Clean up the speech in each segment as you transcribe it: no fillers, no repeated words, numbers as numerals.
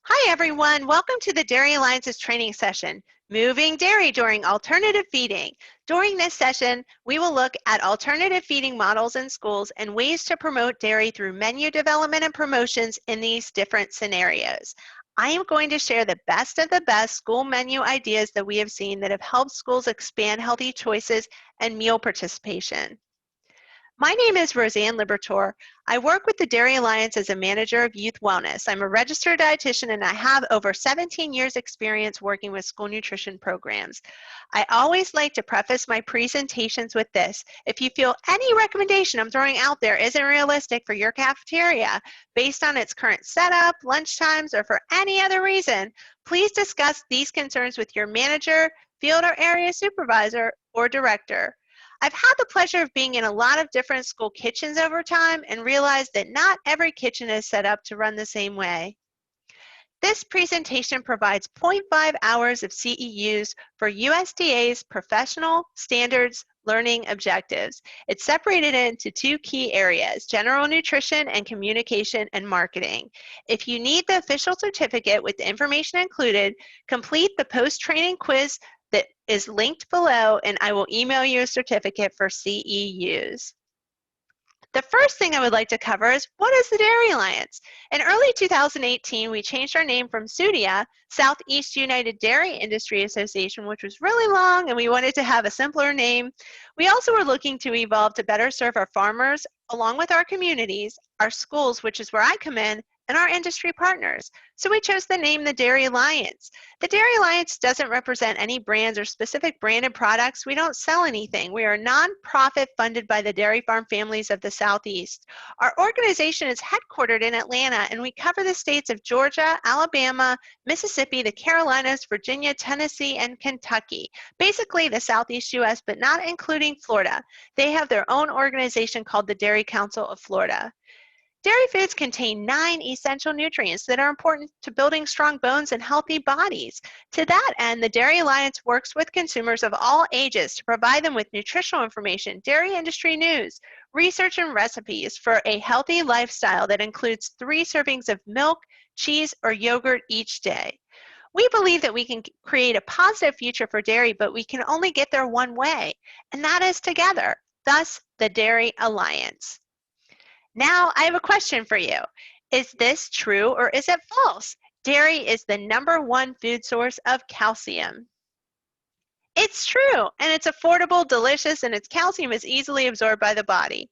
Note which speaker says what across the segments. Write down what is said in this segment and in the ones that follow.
Speaker 1: Hi everyone, welcome to the Dairy Alliance's training session, Moving Dairy During Alternative Feeding. During this session, we will look at alternative feeding models in schools and ways to promote dairy through menu development and promotions in these different scenarios. I am going to share the best of the best school menu ideas that we have seen that have helped schools expand healthy choices and meal participation. My name is Roseanne Libertor. I work with the Dairy Alliance as a manager of youth wellness. I'm a registered dietitian and I have over 17 years experience working with school nutrition programs. I always like to preface my presentations with this. If you feel any recommendation I'm throwing out there isn't realistic for your cafeteria based on its current setup, lunch times, or for any other reason, please discuss these concerns with your manager, field or area supervisor, or director. I've had the pleasure of being in a lot of different school kitchens over time and realized that not every kitchen is set up to run the same way. This presentation provides 0.5 hours of CEUs for USDA's Professional Standards Learning Objectives. It's separated into two key areas, general nutrition and communication and marketing. If you need the official certificate with the information included, complete the post-training quiz that is linked below and I will email you a certificate for CEUs. The first thing I would like to cover is, what is the Dairy Alliance? In early 2018, we changed our name from SUDIA, Southeast United Dairy Industry Association, which was really long and we wanted to have a simpler name. We also were looking to evolve to better serve our farmers, along with our communities, our schools, which is where I come in, and our industry partners. So we chose the name the Dairy Alliance. The Dairy Alliance doesn't represent any brands or specific branded products. We don't sell anything. We are a nonprofit funded by the dairy farm families of the Southeast. Our organization is headquartered in Atlanta and we cover the states of Georgia, Alabama, Mississippi, the Carolinas, Virginia, Tennessee, and Kentucky. Basically the Southeast US, but not including Florida. They have their own organization called the Dairy Council of Florida. Dairy foods contain 9 essential nutrients that are important to building strong bones and healthy bodies. To that end, the Dairy Alliance works with consumers of all ages to provide them with nutritional information, dairy industry news, research, and recipes for a healthy lifestyle that includes 3 servings of milk, cheese, or yogurt each day. We believe that we can create a positive future for dairy, but we can only get there one way, and that is together, thus the Dairy Alliance. Now, I have a question for you. Is this true or is it false? Dairy is the #1 food source of calcium. It's true, and it's affordable, delicious, and its calcium is easily absorbed by the body.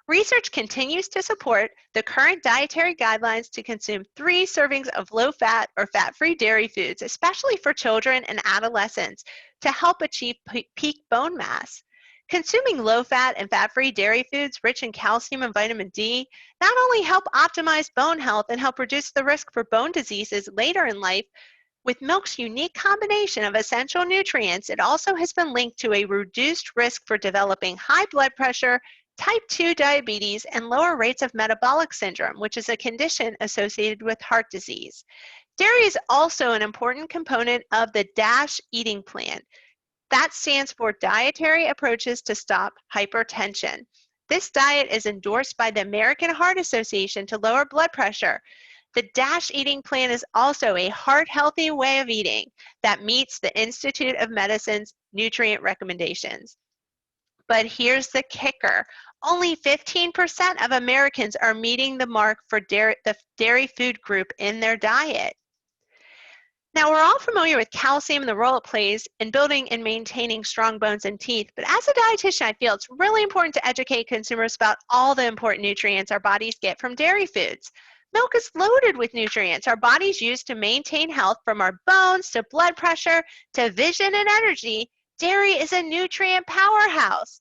Speaker 1: Research continues to support the current dietary guidelines to consume 3 servings of low-fat or fat-free dairy foods, especially for children and adolescents, to help achieve peak bone mass. Consuming low-fat and fat-free dairy foods rich in calcium and vitamin D not only help optimize bone health and help reduce the risk for bone diseases later in life, with milk's unique combination of essential nutrients, it also has been linked to a reduced risk for developing high blood pressure, type 2 diabetes, and lower rates of metabolic syndrome, which is a condition associated with heart disease. Dairy is also an important component of the DASH eating plan. That stands for Dietary Approaches to Stop Hypertension. This diet is endorsed by the American Heart Association to lower blood pressure. The DASH eating plan is also a heart-healthy way of eating that meets the Institute of Medicine's nutrient recommendations. But here's the kicker. Only 15% of Americans are meeting the mark for the dairy food group in their diet. Now, we're all familiar with calcium and the role it plays in building and maintaining strong bones and teeth, but as a dietitian, I feel it's really important to educate consumers about all the important nutrients our bodies get from dairy foods. Milk is loaded with nutrients our bodies use to maintain health, from our bones to blood pressure to vision and energy. Dairy is a nutrient powerhouse.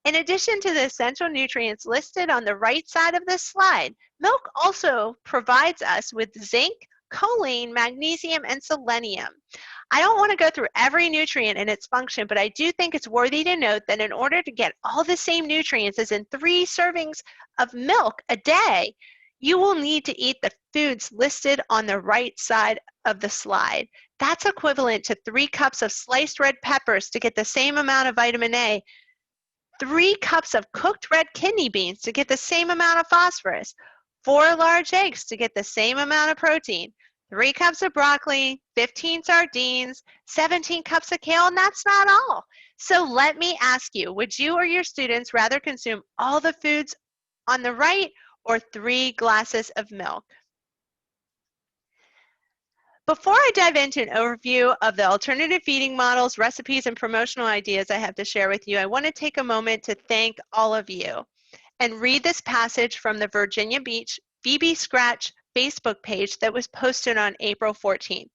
Speaker 1: In addition to the essential nutrients listed on the right side of this slide, milk also provides us with zinc, choline, magnesium, and selenium. I don't want to go through every nutrient and its function, but I do think it's worthy to note that in order to get all the same nutrients as in 3 servings of milk a day, you will need to eat the foods listed on the right side of the slide. That's equivalent to 3 cups of sliced red peppers to get the same amount of vitamin A, 3 cups of cooked red kidney beans to get the same amount of phosphorus, 4 large eggs to get the same amount of protein, 3 cups of broccoli, 15 sardines, 17 cups of kale, and that's not all. So let me ask you, would you or your students rather consume all the foods on the right or 3 glasses of milk? Before I dive into an overview of the alternative feeding models, recipes, and promotional ideas I have to share with you, I want to take a moment to thank all of you and read this passage from the Virginia Beach VB Scratch Facebook page that was posted on April 14th.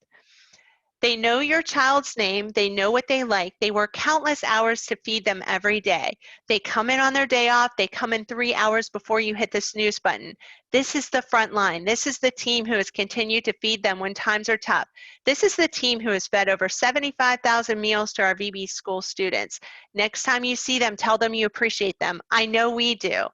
Speaker 1: They know your child's name. They know what they like. They work countless hours to feed them every day. They come in on their day off. They come in 3 hours before you hit the snooze button. This is the front line. This is the team who has continued to feed them when times are tough. This is the team who has fed over 75,000 meals to our VB school students. Next time you see them, tell them you appreciate them. I know we do.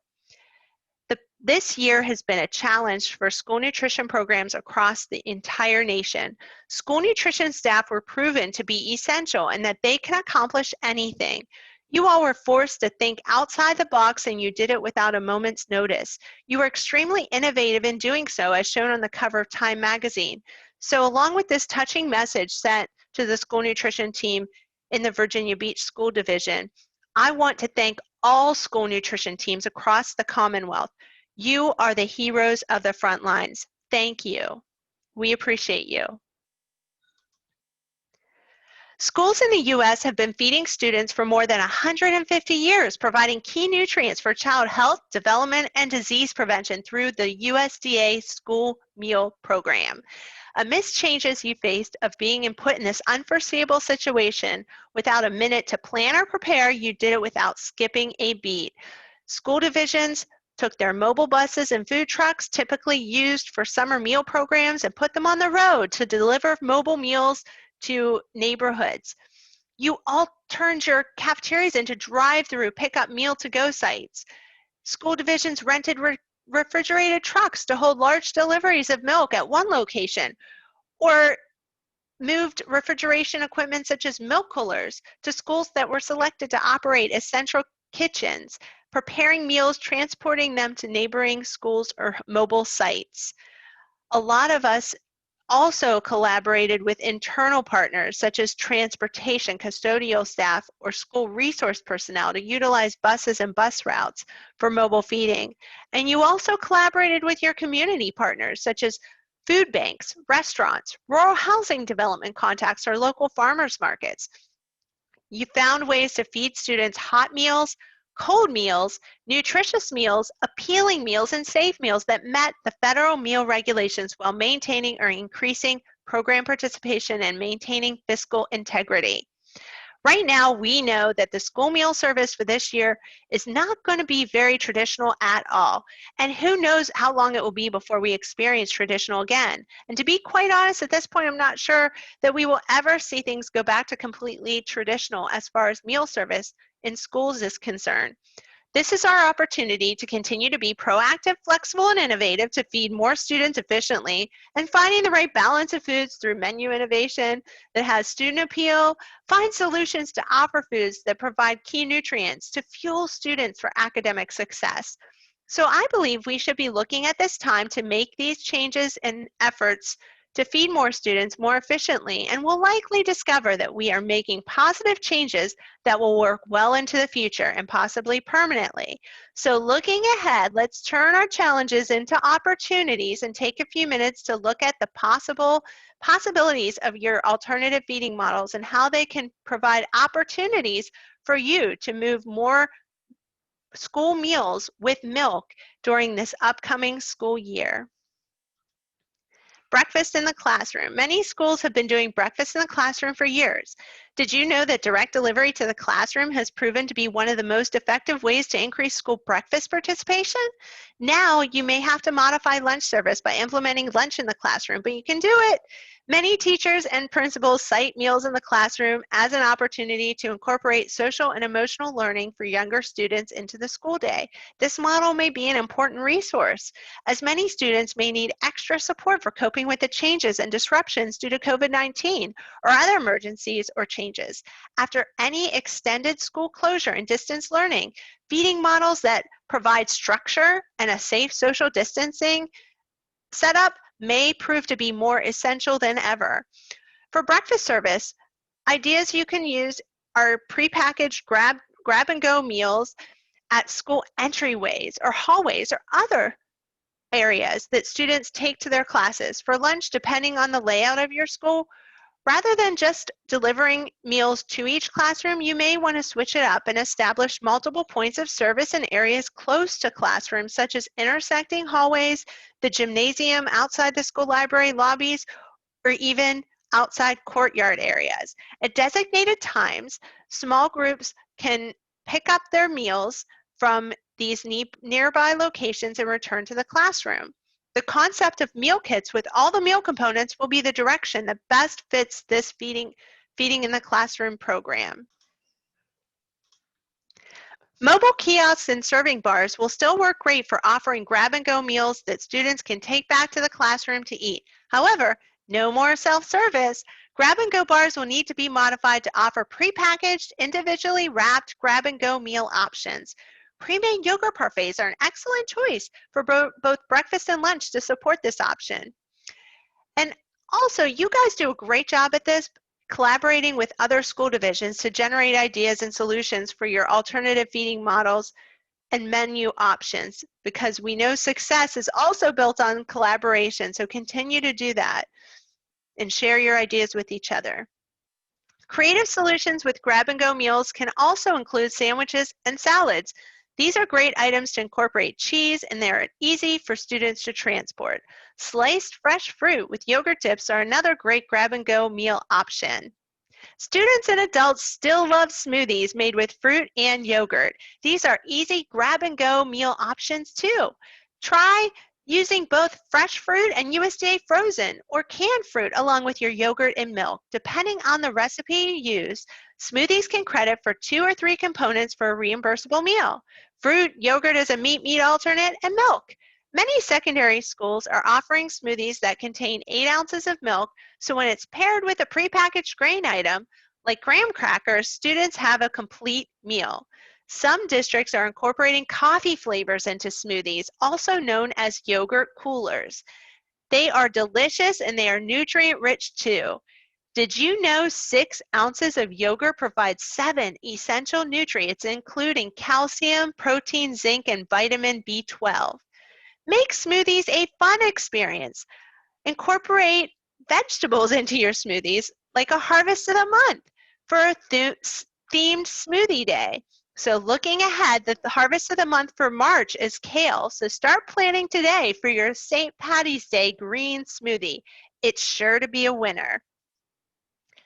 Speaker 1: This year has been a challenge for school nutrition programs across the entire nation. School nutrition staff were proven to be essential and that they can accomplish anything. You all were forced to think outside the box and you did it without a moment's notice. You were extremely innovative in doing so, as shown on the cover of Time magazine. So along with this touching message sent to the school nutrition team in the Virginia Beach School Division, I want to thank all school nutrition teams across the Commonwealth. You are the heroes of the front lines. Thank you. We appreciate you. Schools in the U.S. have been feeding students for more than 150 years, providing key nutrients for child health, development, and disease prevention through the USDA School Meal Program. Amidst changes you faced of being put in this unforeseeable situation without a minute to plan or prepare, you did it without skipping a beat. School divisions took their mobile buses and food trucks, typically used for summer meal programs, and put them on the road to deliver mobile meals to neighborhoods. You all turned your cafeterias into drive-through pickup meal-to-go sites. School divisions rented refrigerated trucks to hold large deliveries of milk at one location, or moved refrigeration equipment such as milk coolers to schools that were selected to operate as central kitchens, preparing meals, transporting them to neighboring schools or mobile sites. A lot of us also collaborated with internal partners such as transportation, custodial staff, or school resource personnel to utilize buses and bus routes for mobile feeding. And you also collaborated with your community partners such as food banks, restaurants, rural housing development contacts, or local farmers markets. You found ways to feed students hot meals, cold meals, nutritious meals, appealing meals, and safe meals that met the federal meal regulations while maintaining or increasing program participation and maintaining fiscal integrity. Right now, we know that the school meal service for this year is not going to be very traditional at all. And who knows how long it will be before we experience traditional again. And to be quite honest, at this point, I'm not sure that we will ever see things go back to completely traditional as far as meal service in schools is concerned. This is our opportunity to continue to be proactive, flexible, and innovative to feed more students efficiently, and finding the right balance of foods through menu innovation that has student appeal, find solutions to offer foods that provide key nutrients to fuel students for academic success. So I believe we should be looking at this time to make these changes and efforts to feed more students more efficiently, and we'll likely discover that we are making positive changes that will work well into the future and possibly permanently. So looking ahead, let's turn our challenges into opportunities and take a few minutes to look at the possibilities of your alternative feeding models and how they can provide opportunities for you to move more school meals with milk during this upcoming school year. Breakfast in the classroom. Many schools have been doing breakfast in the classroom for years. Did you know that direct delivery to the classroom has proven to be one of the most effective ways to increase school breakfast participation? Now you may have to modify lunch service by implementing lunch in the classroom, but you can do it. Many teachers and principals cite meals in the classroom as an opportunity to incorporate social and emotional learning for younger students into the school day. This model may be an important resource, as many students may need extra support for coping with the changes and disruptions due to COVID-19 or other emergencies or changes. After any extended school closure and distance learning, feeding models that provide structure and a safe social distancing setup may prove to be more essential than ever. For breakfast service, ideas you can use are prepackaged grab-and-go meals at school entryways or hallways or other areas that students take to their classes. For lunch, depending on the layout of your school, rather than just delivering meals to each classroom, you may want to switch it up and establish multiple points of service in areas close to classrooms, such as intersecting hallways, the gymnasium, outside the school library lobbies, or even outside courtyard areas. At designated times, small groups can pick up their meals from these nearby locations and return to the classroom. The concept of meal kits with all the meal components will be the direction that best fits this feeding in the classroom program. Mobile kiosks and serving bars will still work great for offering grab-and-go meals that students can take back to the classroom to eat. However, no more self-service. Grab-and-go bars will need to be modified to offer prepackaged, individually wrapped grab-and-go meal options. Pre-made yogurt parfaits are an excellent choice for both breakfast and lunch to support this option. And also, you guys do a great job at this, collaborating with other school divisions to generate ideas and solutions for your alternative feeding models and menu options, because we know success is also built on collaboration. So continue to do that and share your ideas with each other. Creative solutions with grab-and-go meals can also include sandwiches and salads. These are great items to incorporate cheese, and they are easy for students to transport. Sliced fresh fruit with yogurt dips are another great grab-and-go meal option. Students and adults still love smoothies made with fruit and yogurt. These are easy grab-and-go meal options too. Try using both fresh fruit and USDA frozen or canned fruit along with your yogurt and milk. Depending on the recipe you use, smoothies can credit for 2 or 3 components for a reimbursable meal. Fruit, yogurt as a meat alternate, and milk. Many secondary schools are offering smoothies that contain 8 ounces of milk, so when it's paired with a prepackaged grain item, like graham crackers, students have a complete meal. Some districts are incorporating coffee flavors into smoothies, also known as yogurt coolers. They are delicious and they are nutrient-rich too. Did you know 6 ounces of yogurt provides 7 essential nutrients, including calcium, protein, zinc, and vitamin B12? Make smoothies a fun experience. Incorporate vegetables into your smoothies, like a harvest of the month for a themed smoothie day. So looking ahead, the harvest of the month for March is kale. So start planning today for your St. Patty's Day green smoothie. It's sure to be a winner.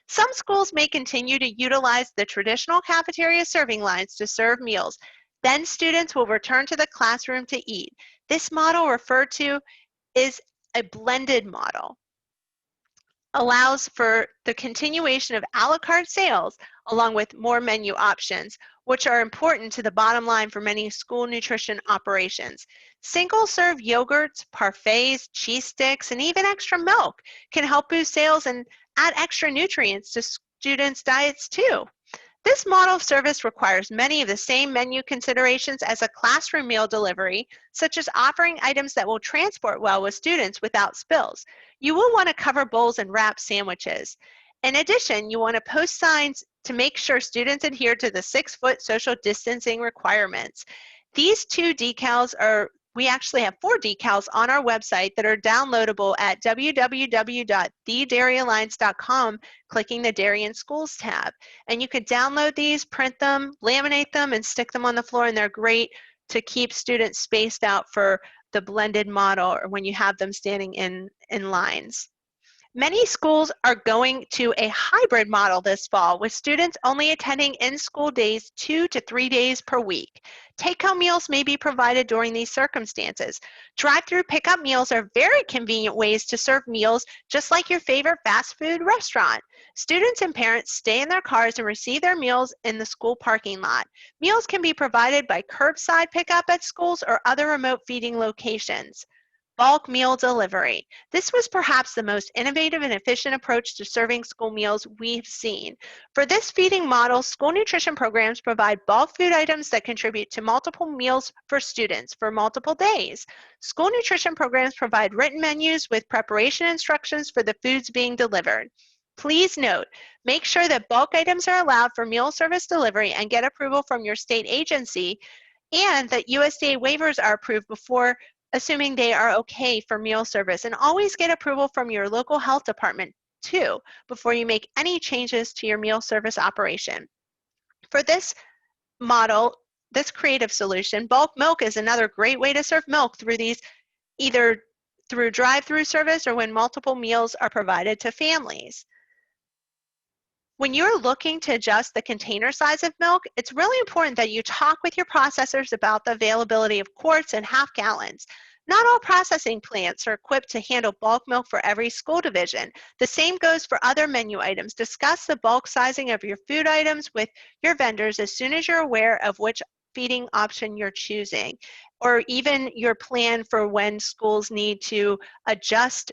Speaker 1: Some schools may continue to utilize the traditional cafeteria serving lines to serve meals. Then students will return to the classroom to eat. This model, referred to is a blended model, allows for the continuation of a la carte sales along with more menu options, which are important to the bottom line for many school nutrition operations. Single-serve yogurts, parfaits, cheese sticks, and even extra milk can help boost sales and add extra nutrients to students' diets too. This model of service requires many of the same menu considerations as a classroom meal delivery, such as offering items that will transport well with students without spills. You will want to cover bowls and wrap sandwiches. In addition, you want to post signs to make sure students adhere to the 6-foot social distancing requirements. These 2 decals we actually have 4 decals on our website that are downloadable at www.thedairyalliance.com, clicking the Dairy in Schools tab. And you could download these, print them, laminate them, and stick them on the floor, and they're great to keep students spaced out for the blended model or when you have them standing in lines. Many schools are going to a hybrid model this fall, with students only attending in-school days 2 to 3 days per week. Take-home meals may be provided during these circumstances. Drive-through pickup meals are very convenient ways to serve meals, just like your favorite fast food restaurant. Students and parents stay in their cars and receive their meals in the school parking lot. Meals can be provided by curbside pickup at schools or other remote feeding locations. bulk meal delivery. This was perhaps the most innovative and efficient approach to serving school meals we've seen. For this feeding model, school nutrition programs provide bulk food items that contribute to multiple meals for students for multiple days. School nutrition programs provide written menus with preparation instructions for the foods being delivered. Please note, make sure that bulk items are allowed for meal service delivery and get approval from your state agency, and that USDA waivers are approved before assuming they are okay for meal service. And always get approval from your local health department too before you make any changes to your meal service operation. For this model, this creative solution, bulk milk is another great way to serve milk through these, either through drive-through service or when multiple meals are provided to families. When you're looking to adjust the container size of milk, it's really important that you talk with your processors about the availability of quarts and half gallons. Not all processing plants are equipped to handle bulk milk for every school division. The same goes for other menu items. Discuss the bulk sizing of your food items with your vendors as soon as you're aware of which feeding option you're choosing, or even your plan for when schools need to adjust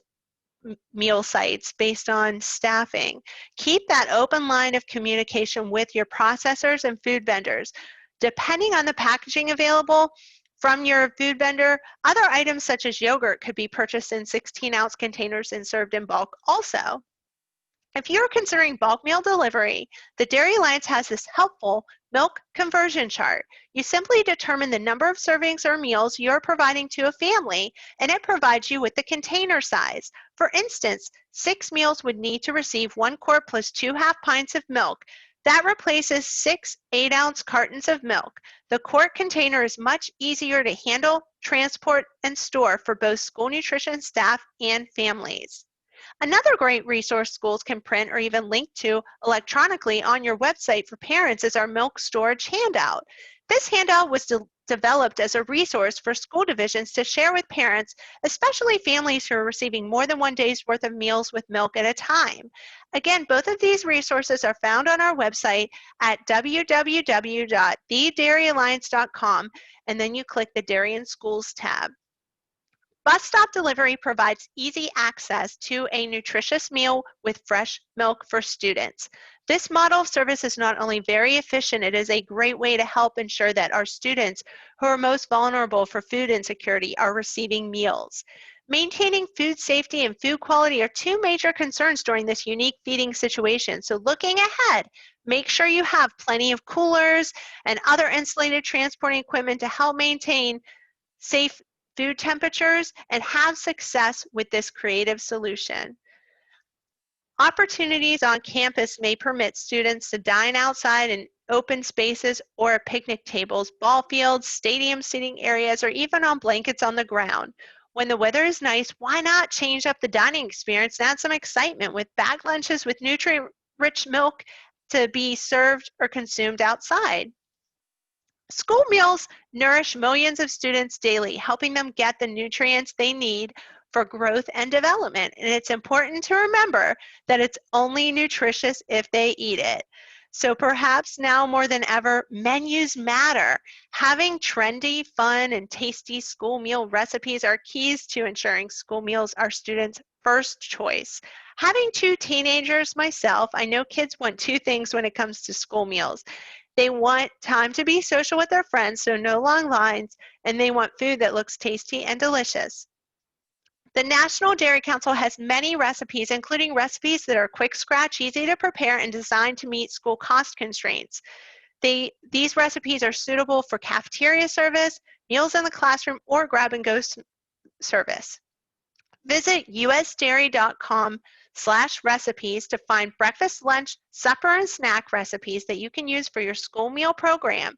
Speaker 1: meal sites based on staffing. Keep that open line of communication with your processors and food vendors. Depending on the packaging available from your food vendor, other items such as yogurt could be purchased in 16-ounce containers and served in bulk also. If you're considering bulk meal delivery, the Dairy Alliance has this helpful milk conversion chart. You simply determine the number of servings or meals you're providing to a family, and it provides you with the container size. For instance, 6 meals would need to receive 1 quart plus 2 half pints of milk. That replaces 6 8-ounce cartons of milk. The quart container is much easier to handle, transport, and store for both school nutrition staff and families. Another great resource schools can print or even link to electronically on your website for parents is our milk storage handout. This handout was developed as a resource for school divisions to share with parents, especially families who are receiving more than 1 day's worth of meals with milk at a time. Again, both of these resources are found on our website at www.thedairyalliance.com, and then you click the Dairy and Schools tab. Bus Stop Delivery provides easy access to a nutritious meal with fresh milk for students. This model of service is not only very efficient, it is a great way to help ensure that our students who are most vulnerable for food insecurity are receiving meals. Maintaining food safety and food quality are 2 major concerns during this unique feeding situation. So looking ahead, make sure you have plenty of coolers and other insulated transporting equipment to help maintain safe food temperatures and have success with this creative solution. Opportunities on campus may permit students to dine outside in open spaces or at picnic tables, ball fields, stadium seating areas, or even on blankets on the ground. When the weather is nice, why not change up the dining experience and add some excitement with bag lunches with nutrient-rich milk to be served or consumed outside? School meals nourish millions of students daily, helping them get the nutrients they need for growth and development. And it's important to remember that it's only nutritious if they eat it. So perhaps now more than ever, menus matter. Having trendy, fun, and tasty school meal recipes are keys to ensuring school meals are students' first choice. Having 2 teenagers myself, I know kids want 2 things when it comes to school meals. They want time to be social with their friends, so no long lines, and they want food that looks tasty and delicious. The National Dairy Council has many recipes, including recipes that are quick scratch, easy to prepare, and designed to meet school cost constraints. These recipes are suitable for cafeteria service, meals in the classroom, or grab-and-go service. Visit usdairy.com/recipes to find breakfast, lunch, supper, and snack recipes that you can use for your school meal program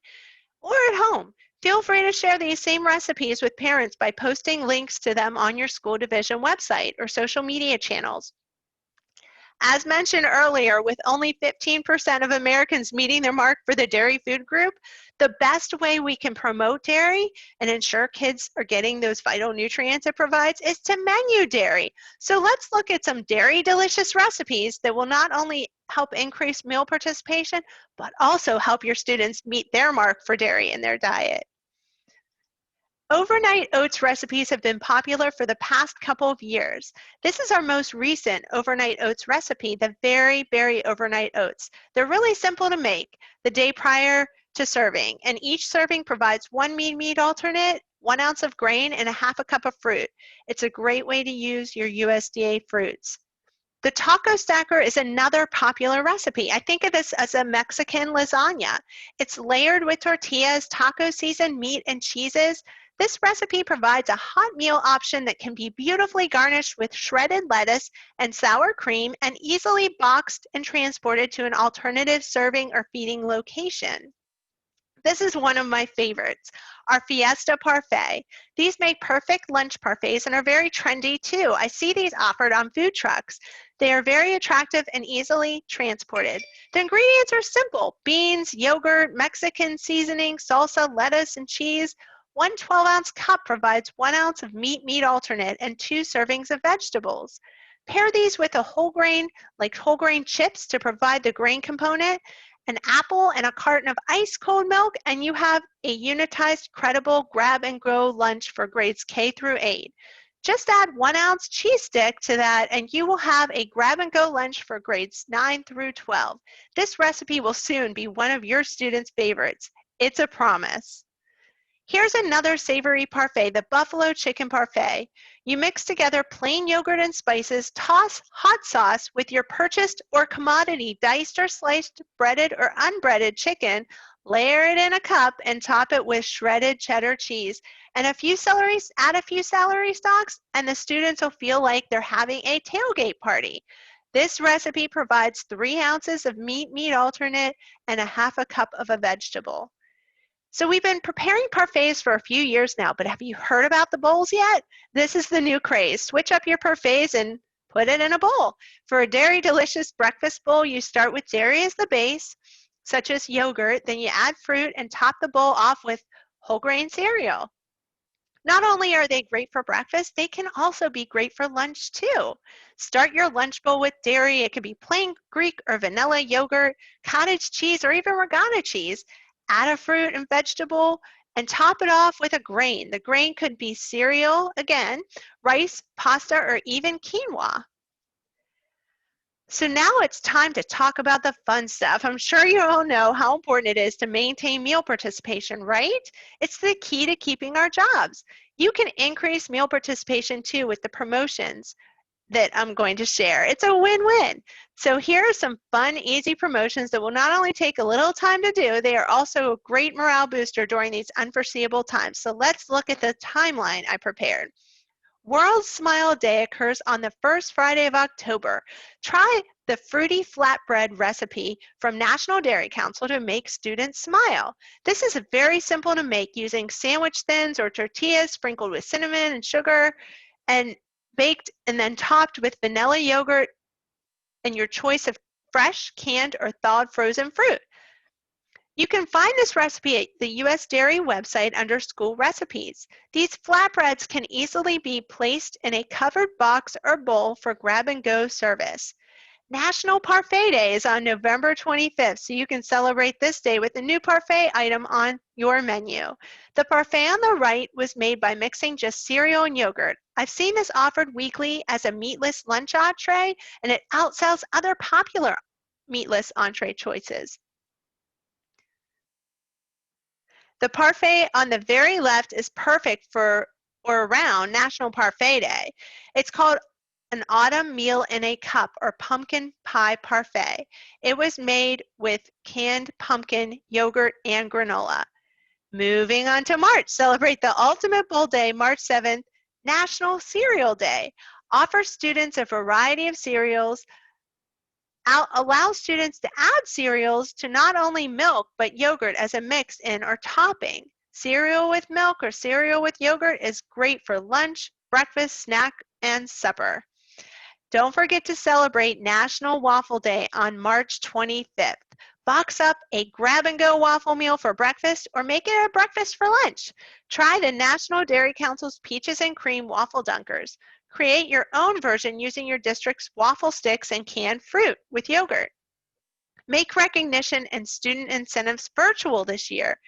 Speaker 1: or at home. Feel free to share these same recipes with parents by posting links to them on your school division website or social media channels. As mentioned earlier, with only 15% of Americans meeting their mark for the dairy food group, the best way we can promote dairy and ensure kids are getting those vital nutrients it provides is to menu dairy. So let's look at some dairy delicious recipes that will not only help increase meal participation, but also help your students meet their mark for dairy in their diet. Overnight oats recipes have been popular for the past couple of years. This is our most recent overnight oats recipe, the Very Berry Overnight Oats. They're really simple to make the day prior to serving, and each serving provides one meat alternate, 1 ounce of grain, and a half a cup of fruit. It's a great way to use your USDA fruits. The taco stacker is another popular recipe. I think of this as a Mexican lasagna. It's layered with tortillas, taco seasoned meat, and cheeses. This recipe provides a hot meal option that can be beautifully garnished with shredded lettuce and sour cream and easily boxed and transported to an alternative serving or feeding location. This is one of my favorites, our Fiesta Parfait. These make perfect lunch parfaits and are very trendy too. I see these offered on food trucks. They are very attractive and easily transported. The ingredients are simple: beans, yogurt, Mexican seasoning, salsa, lettuce, and cheese. One 12-ounce cup provides 1 ounce of meat alternate and 2 servings of vegetables. Pair these with a whole grain, like whole grain chips to provide the grain component, an apple, and a carton of ice cold milk, and you have a unitized, credible grab-and-go lunch for grades K through 8. Just add 1 ounce cheese stick to that, and you will have a grab-and-go lunch for grades 9 through 12. This recipe will soon be one of your students' favorites. It's a promise. Here's another savory parfait, the buffalo chicken parfait. You mix together plain yogurt and spices, toss hot sauce with your purchased or commodity diced or sliced, breaded or unbreaded chicken, layer it in a cup, and top it with shredded cheddar cheese. And add a few celery stalks, and the students will feel like they're having a tailgate party. This recipe provides 3 ounces of meat alternate and a half a cup of a vegetable. So we've been preparing parfaits for a few years now, but have you heard about the bowls yet? This is the new craze. Switch up your parfaits and put it in a bowl. For a dairy delicious breakfast bowl, you start with dairy as the base, such as yogurt, then you add fruit and top the bowl off with whole grain cereal. Not only are they great for breakfast, they can also be great for lunch too. Start your lunch bowl with dairy. It could be plain Greek or vanilla yogurt, cottage cheese, or even regatta cheese. Add a fruit and vegetable and top it off with a grain. The grain could be cereal, again, rice, pasta, or even quinoa. So now it's time to talk about the fun stuff. I'm sure you all know how important it is to maintain meal participation, right? It's the key to keeping our jobs. You can increase meal participation too with the promotions that I'm going to share. It's a win-win. So here are some fun, easy promotions that will not only take a little time to do, they are also a great morale booster during these unforeseeable times. So let's look at the timeline I prepared. World Smile Day occurs on the first Friday of October. Try the fruity flatbread recipe from National Dairy Council to make students smile. This is very simple to make using sandwich thins or tortillas sprinkled with cinnamon and sugar and baked and then topped with vanilla yogurt and your choice of fresh, canned, or thawed frozen fruit. You can find this recipe at the U.S. Dairy website under School Recipes. These flatbreads can easily be placed in a covered box or bowl for grab-and-go service. National Parfait Day is on November 25th, so you can celebrate this day with a new parfait item on your menu. The parfait on the right was made by mixing just cereal and yogurt. I've seen this offered weekly as a meatless lunch entree, and it outsells other popular meatless entree choices. The parfait on the very left is perfect for or around National Parfait Day. It's called an autumn meal in a cup or pumpkin pie parfait. It was made with canned pumpkin, yogurt, and granola. Moving on to March, celebrate the ultimate bowl day, March 7th, National Cereal Day. Offer students a variety of cereals. Allow students to add cereals to not only milk, but yogurt as a mix-in or topping. Cereal with milk or cereal with yogurt is great for lunch, breakfast, snack, and supper. Don't forget to celebrate National Waffle Day on March 25th. Box up a grab-and-go waffle meal for breakfast or make it a breakfast for lunch. Try the National Dairy Council's Peaches and Cream Waffle Dunkers. Create your own version using your district's waffle sticks and canned fruit with yogurt. Make recognition and student incentives virtual this year.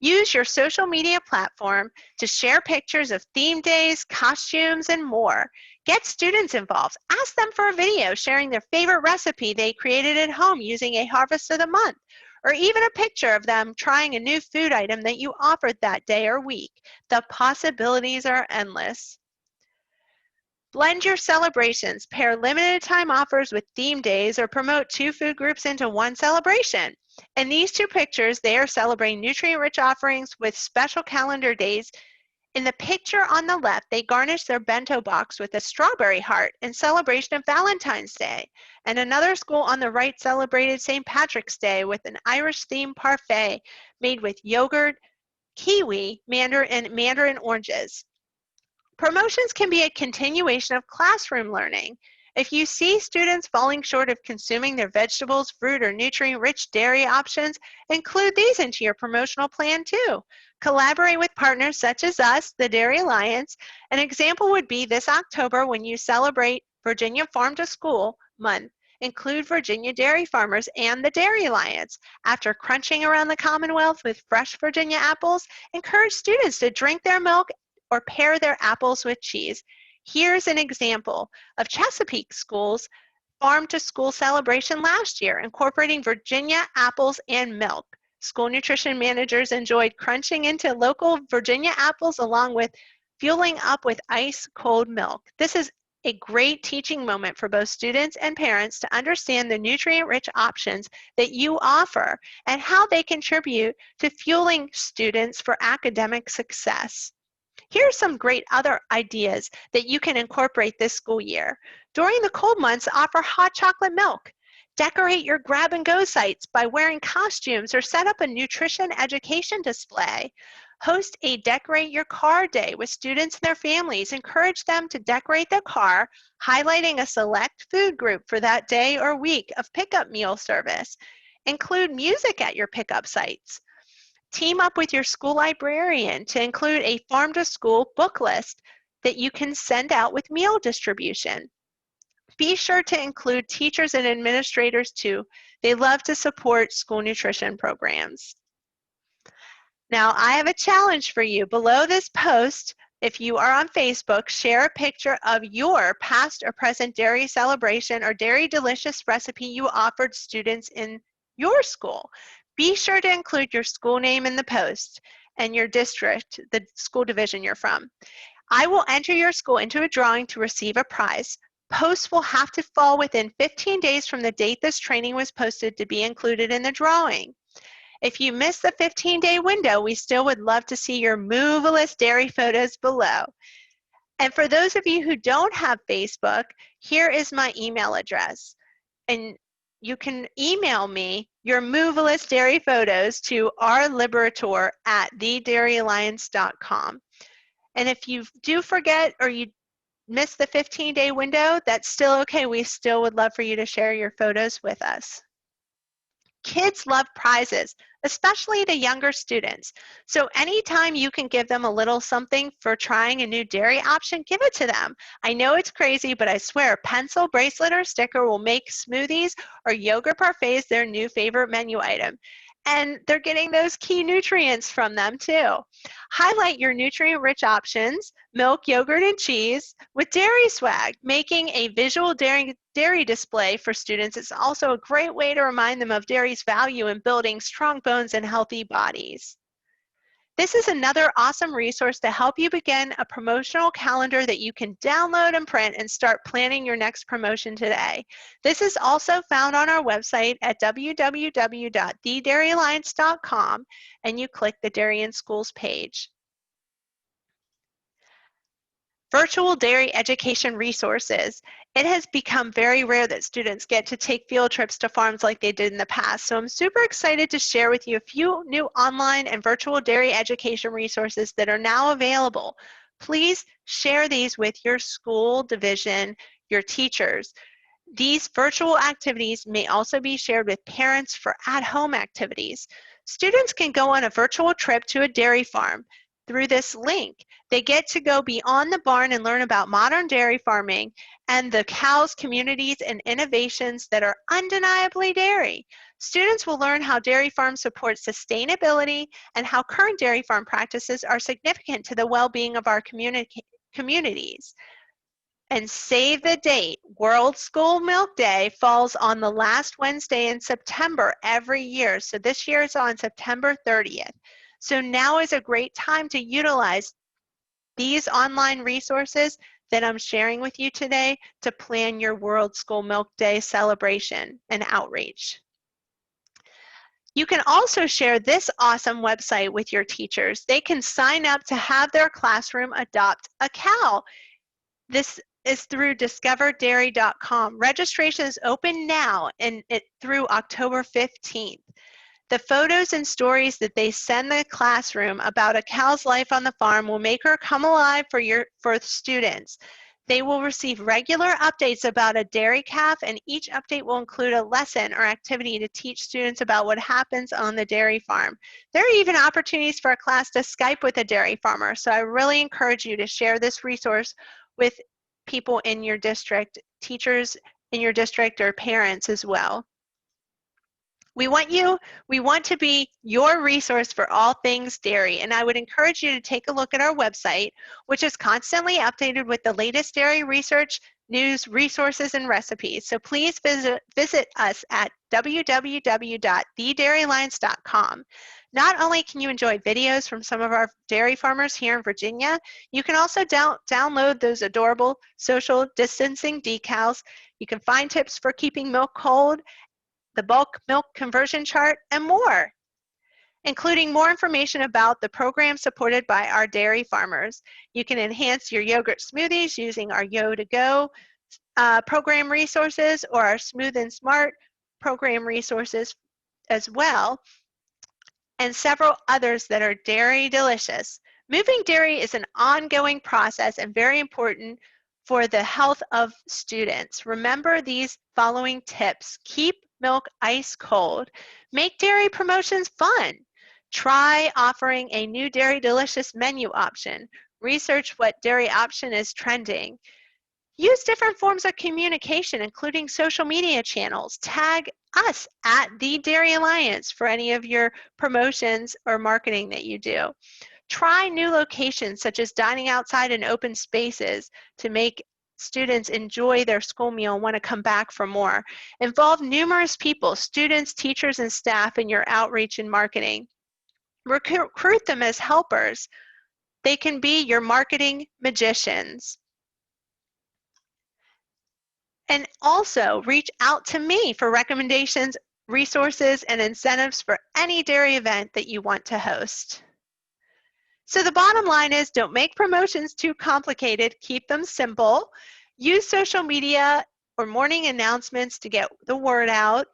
Speaker 1: Use your social media platform to share pictures of theme days, costumes, and more. Get students involved. Ask them for a video sharing their favorite recipe they created at home using a harvest of the month, or even a picture of them trying a new food item that you offered that day or week. The possibilities are endless. Blend your celebrations. Pair limited time offers with theme days or promote two food groups into one celebration. In these two pictures, they are celebrating nutrient-rich offerings with special calendar days. In the picture on the left, they garnish their bento box with a strawberry heart in celebration of Valentine's Day. And another school on the right celebrated St. Patrick's Day with an Irish-themed parfait made with yogurt, kiwi, and mandarin oranges. Promotions can be a continuation of classroom learning. If you see students falling short of consuming their vegetables, fruit, or nutrient-rich dairy options, include these into your promotional plan too. Collaborate with partners such as us, the Dairy Alliance. An example would be this October when you celebrate Virginia Farm to School Month. Include Virginia dairy farmers and the Dairy Alliance. After crunching around the Commonwealth with fresh Virginia apples, encourage students to drink their milk or pair their apples with cheese. Here's an example of Chesapeake School's Farm to School celebration last year, incorporating Virginia apples and milk. School nutrition managers enjoyed crunching into local Virginia apples along with fueling up with ice cold milk. This is a great teaching moment for both students and parents to understand the nutrient-rich options that you offer and how they contribute to fueling students for academic success. Here are some great other ideas that you can incorporate this school year. During the cold months, offer hot chocolate milk. Decorate your grab-and-go sites by wearing costumes or set up a nutrition education display. Host a Decorate Your Car Day with students and their families. Encourage them to decorate their car, highlighting a select food group for that day or week of pickup meal service. Include music at your pickup sites. Team up with your school librarian to include a farm to school book list that you can send out with meal distribution. Be sure to include teachers and administrators too. They love to support school nutrition programs. Now, I have a challenge for you. Below this post, if you are on Facebook, share a picture of your past or present dairy celebration or dairy delicious recipe you offered students in your school. Be sure to include your school name in the post and your district, the school division you're from. I will enter your school into a drawing to receive a prize. Posts will have to fall within 15 days from the date this training was posted to be included in the drawing. If you miss the 15-day window, we still would love to see your moveless dairy photos below. And for those of you who don't have Facebook, here is my email address. And you can email me your moveless dairy photos to rliberator@thedairyalliance.com. And if you do forget or you miss the 15-day window, that's still okay. We still would love for you to share your photos with us. Kids love prizes, especially the younger students. So anytime you can give them a little something for trying a new dairy option, give it to them. I know it's crazy, but I swear a pencil, bracelet, or sticker will make smoothies or yogurt parfaits their new favorite menu item. And they're getting those key nutrients from them too. Highlight your nutrient-rich options, milk, yogurt, and cheese, with dairy swag. Making a visual dairy display for students is also a great way to remind them of dairy's value in building strong bones and healthy bodies. This is another awesome resource to help you begin a promotional calendar that you can download and print and start planning your next promotion today. This is also found on our website at www.thedairyalliance.com, and you click the Dairy in Schools page. Virtual dairy education resources. It has become very rare that students get to take field trips to farms like they did in the past, so I'm super excited to share with you a few new online and virtual dairy education resources that are now available. Please share these with your school division, your teachers. These virtual activities may also be shared with parents for at-home activities. Students can go on a virtual trip to a dairy farm, through this link. They get to go beyond the barn and learn about modern dairy farming and the cows, communities, and innovations that are undeniably dairy. Students will learn how dairy farms support sustainability and how current dairy farm practices are significant to the well-being of our communities. And save the date, World School Milk Day falls on the last Wednesday in September every year. So this year it's on September 30th. So now is a great time to utilize these online resources that I'm sharing with you today to plan your World School Milk Day celebration and outreach. You can also share this awesome website with your teachers. They can sign up to have their classroom adopt a cow. This is through discoverdairy.com. Registration is open now and through October 15th. The photos and stories that they send the classroom about a cow's life on the farm will make her come alive for students. They will receive regular updates about a dairy calf, and each update will include a lesson or activity to teach students about what happens on the dairy farm. There are even opportunities for a class to Skype with a dairy farmer, so I really encourage you to share this resource with people in your district, teachers in your district, or parents as well. We want to be your resource for all things dairy, and I would encourage you to take a look at our website, which is constantly updated with the latest dairy research, news, resources, and recipes. So please visit us at www.thedairyalliance.com. Not only can you enjoy videos from some of our dairy farmers here in Virginia, you can also download those adorable social distancing decals. You can find tips for keeping milk cold, the bulk milk conversion chart, and more, including more information about the program supported by our dairy farmers. You can enhance your yogurt smoothies using our Yo2Go program resources or our Smooth and Smart program resources as well, and several others that are dairy delicious. Moving dairy is an ongoing process and very important for the health of students. Remember these following tips. Keep milk ice cold. Make dairy promotions fun. Try offering a new Dairy Delicious menu option. Research what dairy option is trending. Use different forms of communication, including social media channels. Tag us at the Dairy Alliance for any of your promotions or marketing that you do. Try new locations such as dining outside in open spaces to make students enjoy their school meal and want to come back for more. Involve numerous people, students, teachers, and staff in your outreach and marketing. Recruit them as helpers. They can be your marketing magicians. And also reach out to me for recommendations, resources, and incentives for any dairy event that you want to host. So the bottom line is, don't make promotions too complicated, keep them simple. Use social media or morning announcements to get the word out.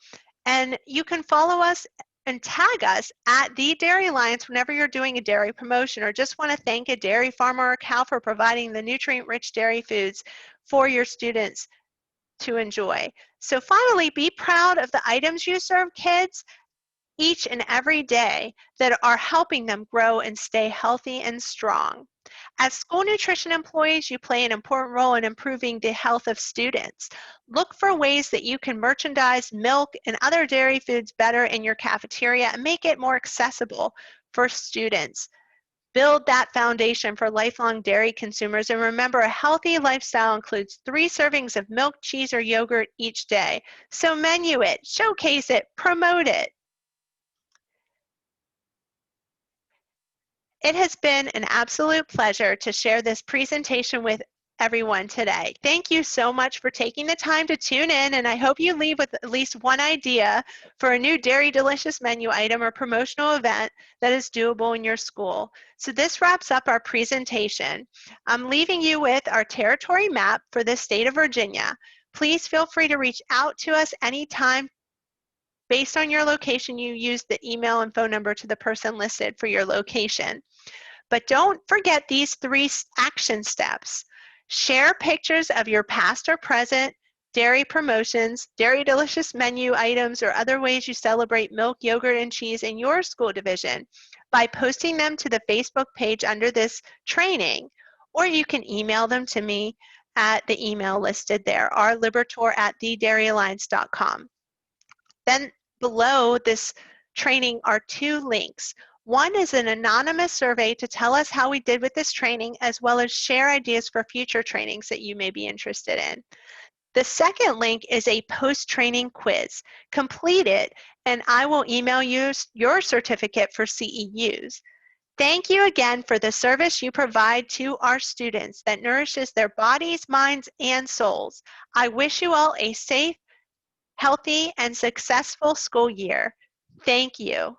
Speaker 1: And you can follow us and tag us at the Dairy Alliance whenever you're doing a dairy promotion or just want to thank a dairy farmer or cow for providing the nutrient-rich dairy foods for your students to enjoy. So finally, be proud of the items you serve kids each and every day that are helping them grow and stay healthy and strong. As school nutrition employees, you play an important role in improving the health of students. Look for ways that you can merchandise milk and other dairy foods better in your cafeteria and make it more accessible for students. Build that foundation for lifelong dairy consumers, and remember, a healthy lifestyle includes 3 servings of milk, cheese, or yogurt each day. So menu it, showcase it, promote it. It has been an absolute pleasure to share this presentation with everyone today. Thank you so much for taking the time to tune in, and I hope you leave with at least one idea for a new Dairy Delicious menu item or promotional event that is doable in your school. So this wraps up our presentation. I'm leaving you with our territory map for the state of Virginia. Please feel free to reach out to us anytime. Based on your location, you use the email and phone number to the person listed for your location. But don't forget these 3 action steps. Share pictures of your past or present dairy promotions, Dairy Delicious menu items, or other ways you celebrate milk, yogurt, and cheese in your school division. by posting them to the Facebook page under this training, or you can email them to me at the email listed there, rlibertor@thedairyalliance.com. Then below this training are 2 links. One is an anonymous survey to tell us how we did with this training, as well as share ideas for future trainings that you may be interested in. The second link is a post-training quiz. Complete it, and I will email you your certificate for CEUs. Thank you again for the service you provide to our students that nourishes their bodies, minds, and souls. I wish you all a safe, healthy, and successful school year. Thank you.